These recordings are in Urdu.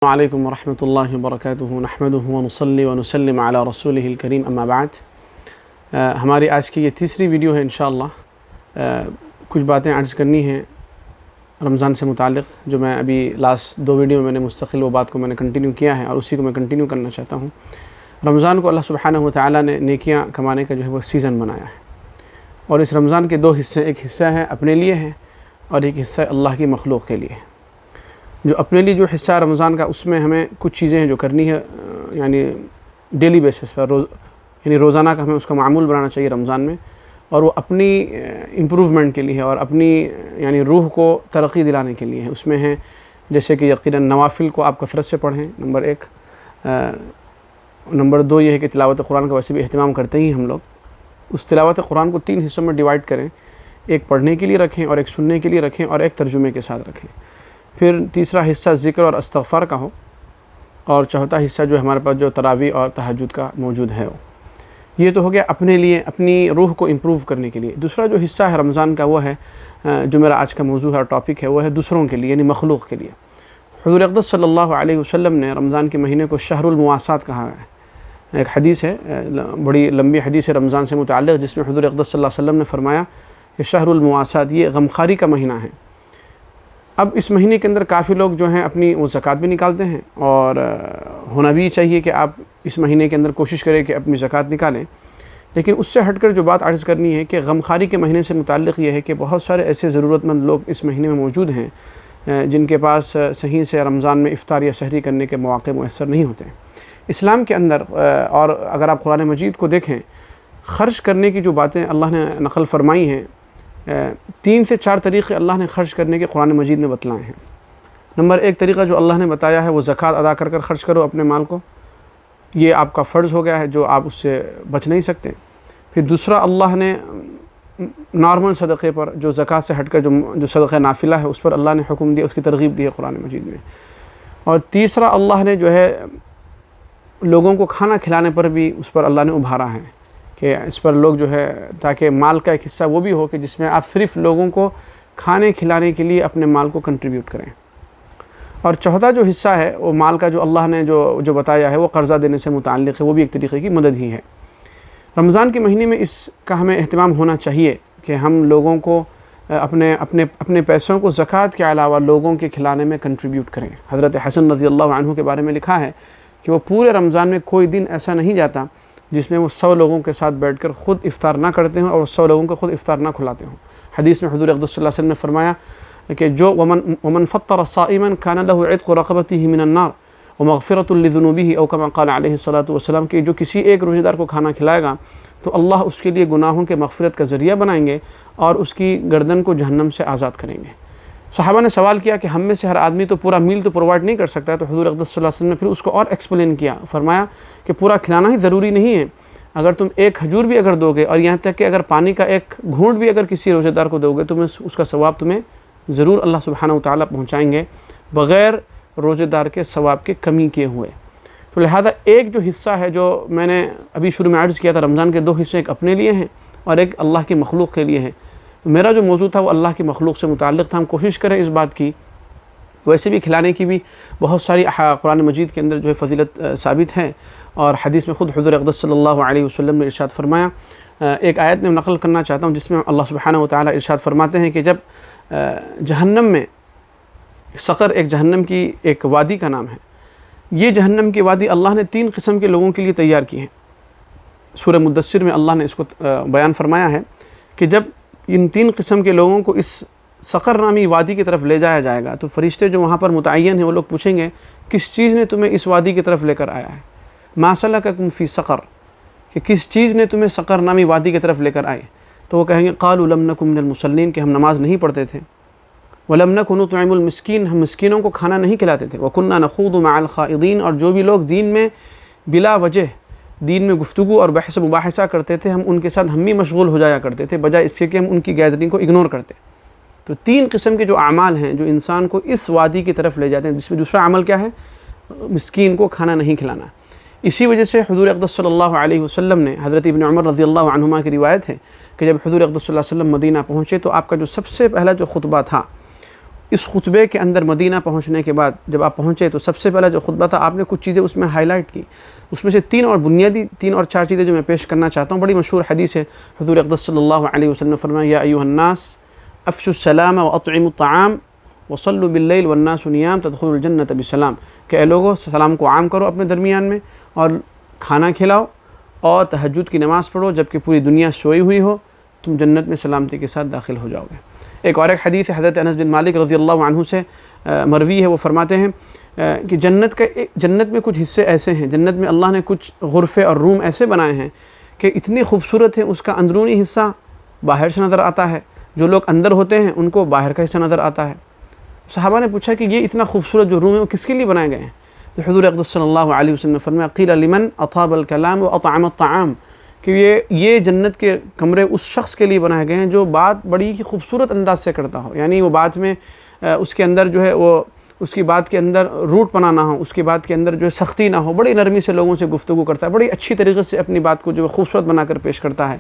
علیکم ورحمۃ اللہ وبرکاتہ نحمدہ ونصلی ونسلم علی رسولہ الکریم اما بعد۔ ہماری آج کی یہ تیسری ویڈیو ہے انشاءاللہ۔ کچھ باتیں عرض کرنی ہیں رمضان سے متعلق، جو میں ابھی لاسٹ دو ویڈیو میں نے مستقل وہ بات کو میں نے کنٹینیو کیا ہے اور اسی کو میں کنٹینیو کرنا چاہتا ہوں۔ رمضان کو اللہ سبحانہ وتعالی نے نیکیاں کمانے کا جو ہے وہ سیزن بنایا ہے، اور اس رمضان کے دو حصے، ایک حصہ ہے اپنے لیے ہے اور ایک حصہ اللہ کی مخلوق کے لیے ہے۔ جو اپنے لیے جو حصہ رمضان کا، اس میں ہمیں کچھ چیزیں ہیں جو کرنی ہے، یعنی ڈیلی بیسس پر، یعنی روزانہ کا ہمیں اس کا معمول بنانا چاہیے رمضان میں، اور وہ اپنی امپروومنٹ کے لیے ہے اور اپنی یعنی روح کو ترقی دلانے کے لیے ہے۔ اس میں ہے جیسے کہ یقیناً نوافل کو آپ کثرت سے پڑھیں، نمبر ایک۔ نمبر دو یہ ہے کہ تلاوت قرآن کا ویسے بھی اہتمام کرتے ہی ہم لوگ، اس تلاوت قرآن کو 3 حصوں میں ڈیوائڈ کریں، ایک پڑھنے کے لیے رکھیں اور ایک سننے کے لیے رکھیں اور ایک ترجمے کے ساتھ رکھیں۔ پھر تیسرا حصہ ذکر اور استغفار کا ہو، اور چوتھا حصہ جو ہمارے پاس جو تراویح اور تہجد کا موجود ہے یہ تو ہو گیا اپنے لیے، اپنی روح کو امپروو کرنے کے لیے۔ دوسرا جو حصہ ہے رمضان کا وہ ہے جو میرا آج کا موضوع ہے اور ٹاپک ہے، وہ ہے دوسروں کے لیے، یعنی مخلوق کے لیے۔ حضور اقدس صلی اللہ علیہ وسلم نے رمضان کے مہینے کو شہر المواسات کہا ہے۔ ایک حدیث ہے، بڑی لمبی حدیث ہے رمضان سے متعلق، جس میں حضور اقدس صلی اللہ علیہ وسلم نے فرمایا کہ شہر المواسات یہ غمخواری کا مہینہ ہے۔ اب اس مہینے کے اندر کافی لوگ جو ہیں اپنی وہ زکوٰۃ بھی نکالتے ہیں، اور ہونا بھی چاہیے کہ آپ اس مہینے کے اندر کوشش کریں کہ اپنی زکوٰۃ نکالیں۔ لیکن اس سے ہٹ کر جو بات عرض کرنی ہے کہ غمخواری کے مہینے سے متعلق یہ ہے کہ بہت سارے ایسے ضرورت مند لوگ اس مہینے میں موجود ہیں جن کے پاس صحیح سے رمضان میں افطار یا سحری کرنے کے مواقع میسر نہیں ہوتے ہیں۔ اسلام کے اندر، اور اگر آپ قرآن مجید کو دیکھیں، خرچ کرنے کی جو باتیں اللہ نے نقل فرمائی ہیں، 3 سے 4 طریقے اللہ نے خرچ کرنے کے قرآن مجید میں بتلائے ہیں۔ نمبر 1 طریقہ جو اللہ نے بتایا ہے وہ زکوٰۃ ادا کر کر خرچ کرو اپنے مال کو، یہ آپ کا فرض ہو گیا ہے جو آپ اس سے بچ نہیں سکتے۔ پھر دوسرا، اللہ نے نارمل صدقے پر، جو زکوٰۃ سے ہٹ کر جو صدقہ نافلہ ہے، اس پر اللہ نے حکم دیا، اس کی ترغیب دی ہے قرآن مجید میں۔ اور تیسرا، اللہ نے جو ہے لوگوں کو کھانا کھلانے پر بھی اس پر اللہ نے ابھارا ہے کہ اس پر لوگ جو ہے، تاکہ مال کا ایک حصہ وہ بھی ہو کہ جس میں آپ صرف لوگوں کو کھانے کھلانے کے لیے اپنے مال کو کنٹریبیوٹ کریں۔ اور چوتھا جو حصہ ہے وہ مال کا جو اللہ نے جو بتایا ہے وہ قرضہ دینے سے متعلق ہے، وہ بھی ایک طریقے کی مدد ہی ہے۔ رمضان کے مہینے میں اس کا ہمیں اہتمام ہونا چاہیے کہ ہم لوگوں کو اپنے پیسوں کو زکوٰۃ کے علاوہ لوگوں کے کھلانے میں کنٹریبیوٹ کریں۔ حضرت حسن رضی اللہ عنہ کے بارے میں لکھا ہے کہ وہ پورے رمضان میں کوئی دن ایسا نہیں جاتا جس میں وہ 100 لوگوں کے ساتھ بیٹھ کر خود افطار نہ کرتے ہوں اور 100 لوگوں کو خود افطار نہ کھلاتے ہوں۔ حدیث میں حضور اقدس صلی اللہ علیہ وسلم نے فرمایا کہ جو ومن فطر صائما كان له عتق رقبته من النار ومغفرة لذنوبه او كما قال علیہ الصلوۃ والسلام، کہ جو کسی ایک روزہ دار کو کھانا کھلائے گا تو اللہ اس کے لیے گناہوں کے مغفرت کا ذریعہ بنائیں گے اور اس کی گردن کو جہنم سے آزاد کریں گے۔ صحابہ نے سوال کیا کہ ہم میں سے ہر آدمی تو پورا میل تو پرووائڈ نہیں کر سکتا، تو حضور اقدس صلی اللہ علیہ وسلم نے پھر اس کو اور ایکسپلین کیا، فرمایا کہ پورا کھلانا ہی ضروری نہیں ہے، اگر تم ایک کھجور بھی اگر دو گے، اور یہاں تک کہ اگر پانی کا ایک گھونٹ بھی اگر کسی روزہ دار کو دو گے، تو اس کا ثواب تمہیں ضرور اللہ سبحانہ وتعالیٰ پہنچائیں گے، بغیر روزہ دار کے ثواب کے کمی کیے ہوئے۔ تو لہذا ایک جو حصہ ہے جو میں نے ابھی شروع میں عرض کیا تھا، رمضان کے 2 حصے، ایک اپنے لیے ہیں اور ایک اللہ کی مخلوق کے لیے ہے۔ میرا جو موضوع تھا وہ اللہ کی مخلوق سے متعلق تھا۔ ہم کوشش کریں اس بات کی، ویسے بھی کھلانے کی بھی بہت ساری قرآن مجید کے اندر جو ہے فضیلت ثابت ہے، اور حدیث میں خود حضور اقدس صلی اللہ علیہ وسلم نے ارشاد فرمایا۔ ایک آیت میں نقل کرنا چاہتا ہوں جس میں اللہ سبحانہ وتعالی ارشاد فرماتے ہیں کہ جب جہنم میں سقر، ایک جہنم کی ایک وادی کا نام ہے، یہ جہنم کی وادی اللہ نے 3 قسم کے لوگوں کے لیے تیار کی ہے۔ سورہ مدثر میں اللہ نے اس کو بیان فرمایا ہے کہ جب ان 3 قسم کے لوگوں کو اس سقر نامی وادی کی طرف لے جایا جائے گا تو فرشتے جو وہاں پر متعین ہیں وہ لوگ پوچھیں گے کس چیز نے تمہیں اس وادی کی طرف لے کر آیا ہے، ما سلککم فی سقر، کہ کس چیز نے تمہیں سقر نامی وادی کی طرف لے کر آئے، تو وہ کہیں گے قالوا لم نکن من المصلین، کہ ہم نماز نہیں پڑھتے تھے، ولم نکن نطعم المسکین، ہم مسکینوں کو کھانا نہیں کھلاتے تھے، وکننا نخوض مع الخائضین، اور جو بھی لوگ دین میں بلا وجہ دین میں گفتگو اور بحث و مباحثہ کرتے تھے، ہم ان کے ساتھ ہم بھی مشغول ہو جایا کرتے تھے، بجائے اس کے کہ ہم ان کی گیدرنگ کو اگنور کرتے۔ تو 3 قسم کے جو اعمال ہیں جو انسان کو اس وادی کی طرف لے جاتے ہیں، جس میں دوسرا عمل کیا ہے، مسکین کو کھانا نہیں کھلانا۔ اسی وجہ سے حضور اقدس صلی اللہ علیہ وسلم نے، حضرت ابن عمر رضی اللہ عنہما کی روایت ہے کہ جب حضور اقدس صلی اللہ علیہ وسلم مدینہ پہنچے تو آپ کا جو سب سے پہلا جو خطبہ تھا اس خطبے کے اندر مدینہ پہنچنے کے بعد جب آپ پہنچے تو سب سے پہلا جو خطبہ تھا آپ نے کچھ چیزیں اس میں ہائی لائٹ کی. اس میں سے تین اور چار چیزیں جو میں پیش کرنا چاہتا ہوں. بڑی مشہور حدیث ہے. حضور اقدس صلی اللہ علیہ وسلم نے فرمایا یا ایھا الناس افشوا السلام واطعموا الطعام وصلوا باللیل والناس نیام تدخلوا الجنۃ بسلام. کہ اے لوگو سلام کو عام کرو اپنے درمیان میں اور کھانا کھلاؤ اور تہجد کی نماز پڑھو جبکہ پوری دنیا سوئی ہوئی ہو, تم جنت میں سلامتی کے ساتھ داخل ہو جاؤ گے. ایک حدیث ہے حضرت انس بن مالک رضی اللہ عنہ سے مروی ہے. وہ فرماتے ہیں کہ جنت میں کچھ حصے ایسے ہیں, جنت میں اللہ نے کچھ غرفے اور روم ایسے بنائے ہیں کہ اتنی خوبصورت ہیں, اس کا اندرونی حصہ باہر سے نظر آتا ہے, جو لوگ اندر ہوتے ہیں ان کو باہر کا حصہ نظر آتا ہے. صحابہ نے پوچھا کہ یہ اتنا خوبصورت جو روم ہے وہ کس کے لیے بنائے گئے ہیں؟ تو حضور اقدس صلی اللہ علیہ وسلم نے فرمایا قیل لمن اطاب الکلام واطعم الطعام, کہ یہ جنت کے کمرے اس شخص کے لیے بنائے گئے ہیں جو بات بڑی ہی خوبصورت انداز سے کرتا ہو, یعنی وہ بات میں اس کے اندر جو ہے وہ اس کی بات کے اندر روٹ پنا نہ ہو, اس کی بات کے اندر جو ہے سختی نہ ہو, بڑی نرمی سے لوگوں سے گفتگو کرتا ہے, بڑی اچھی طریقے سے اپنی بات کو جو ہے خوبصورت بنا کر پیش کرتا ہے.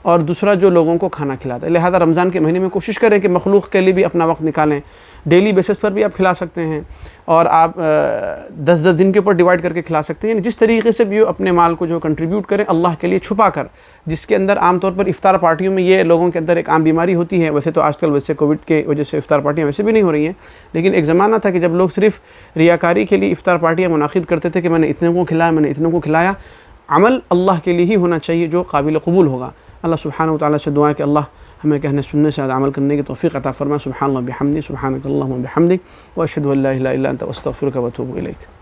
اور دوسرا جو لوگوں کو کھانا کھلاتا ہے. لہذا رمضان کے مہینے میں کوشش کریں کہ مخلوق کے لیے بھی اپنا وقت نکالیں. ڈیلی بیسس پر بھی آپ کھلا سکتے ہیں اور آپ 10 دن کے اوپر ڈیوائڈ کر کے کھلا سکتے ہیں. جس طریقے سے بھی اپنے مال کو جو کنٹریبیوٹ کریں اللہ کے لیے چھپا کر, جس کے اندر عام طور پر افطار پارٹیوں میں یہ لوگوں کے اندر ایک عام بیماری ہوتی ہے. ویسے تو آج کل ویسے کووڈ کے وجہ سے افطار پارٹیاں ویسے بھی نہیں ہو رہی ہیں, لیکن ایک زمانہ تھا کہ جب لوگ صرف ریاکاری کے لیے افطار پارٹیاں منعقد کرتے تھے کہ میں نے اتنے کو کھلایا, میں نے اتنوں کو کھلایا. عمل اللہ کے لیے ہی ہونا چاہیے جو قابل قبول ہوگا. اللہ سبحانہ وتعالیٰ سے دعا ہے کہ اللہ ہمیں کہنے سننے سے عمل کرنے کی توفیق عطا فرمائے. سبحان اللہ بحمدہ سبحانک اللہم وبحمدک واشہد ان لا الہ الا انت استغفرک واتوب الیک.